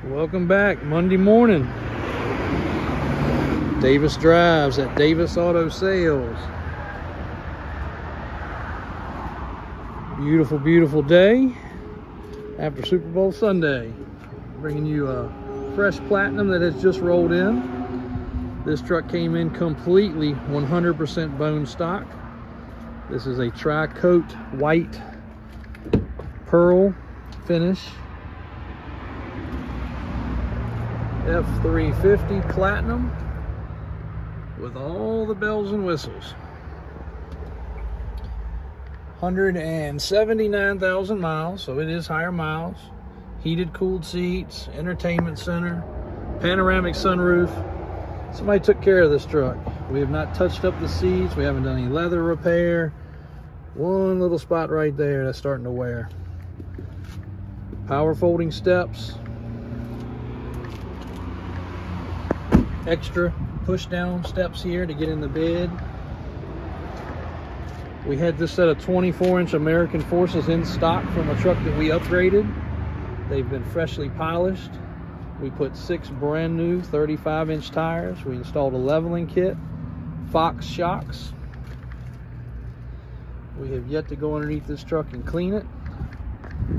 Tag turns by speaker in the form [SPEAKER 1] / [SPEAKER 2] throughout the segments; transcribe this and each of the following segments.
[SPEAKER 1] Welcome back. Monday morning. Davis Drives at Davis Auto Sales. Beautiful, beautiful day after Super Bowl Sunday. Bringing you a fresh Platinum that has just rolled in. This truck came in completely 100% bone stock. This is a tri-coat white pearl finish. F350 Platinum with all the bells and whistles. 179,000 miles, so it is higher miles. Heated, cooled seats, entertainment center, panoramic sunroof. Somebody took care of this truck. We have not touched up the seats. We haven't done any leather repair. One little spot right there that's starting to wear. Power folding steps. Extra push down steps here to get in the bed. We had this set of 24-inch American Forces in stock from a truck that we upgraded. They've been freshly polished. We put 6 brand new 35-inch tires. We installed a leveling kit, Fox shocks. We have yet to go underneath this truck and clean it.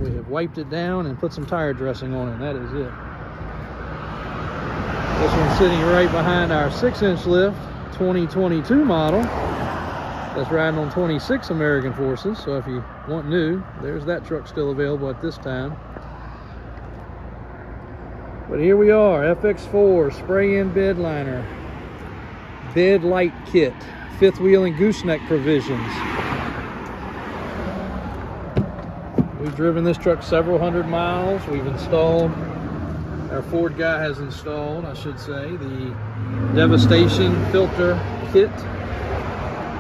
[SPEAKER 1] We have wiped it down and put some tire dressing on it, and that is it. This one's sitting right behind our 6-inch lift, 2022 model. That's riding on 26 American Forces. So if you want new, there's that truck still available at this time. But here we are, FX4 spray-in bed liner, bed light kit, 5th wheel and gooseneck provisions. We've driven this truck several hundred miles. We've installed, our Ford guy has installed, I should say, the Devastation filter kit.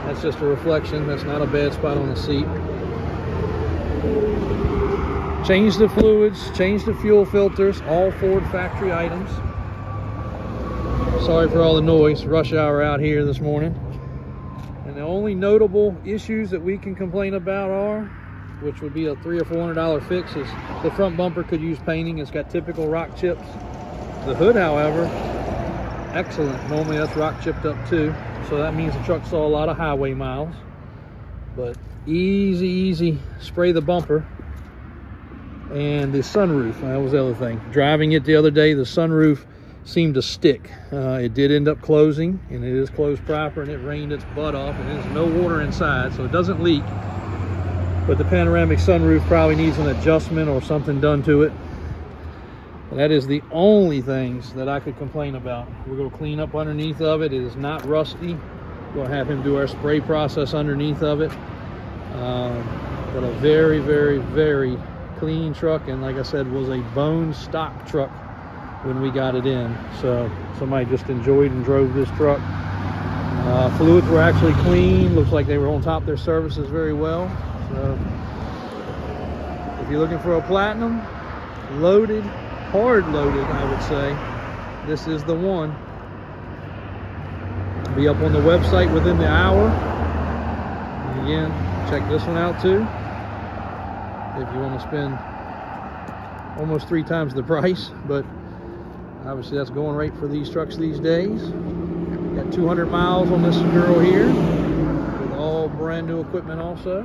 [SPEAKER 1] That's just a reflection. That's not a bad spot on the seat. Changed the fluids, changed the fuel filters, all Ford factory items. Sorry for all the noise, rush hour out here this morning. And the only notable issues that we can complain about are, which would be a $300 or $400 fix, is the front bumper could use painting. It's got typical rock chips. The hood, however, excellent. Normally that's rock chipped up too, so that means the truck saw a lot of highway miles. But easy spray the bumper. And the sunroof, that was the other thing. Driving it the other day, the sunroof seemed to stick. It did end up closing, and it is closed proper, and it rained its butt off, and there's no water inside, so it doesn't leak. But the panoramic sunroof probably needs an adjustment or something done to it. That is the only things that I could complain about. We're going to clean up underneath of it. It is not rusty. We're going to have him do our spray process underneath of it. But a very clean truck, and like I said, was a bone stock truck when we got it in. So somebody just enjoyed and drove this truck. Fluids were actually clean. Looks like they were on top of their services very well. So if you're looking for a Platinum, loaded, hard loaded, I would say, this is the one. Be up on the website within the hour. And again, check this one out too, if you want to spend almost 3 times the price. But obviously that's going rate for these trucks these days. Got 200 miles on this girl here with all brand new equipment also.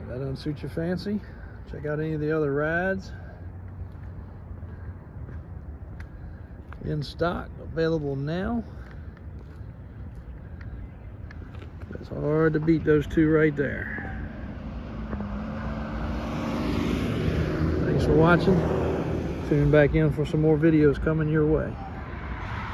[SPEAKER 1] If that doesn't suit your fancy, check out any of the other rides in stock, available now. It's hard to beat those two right there. Thanks for watching. Tune back in for some more videos coming your way.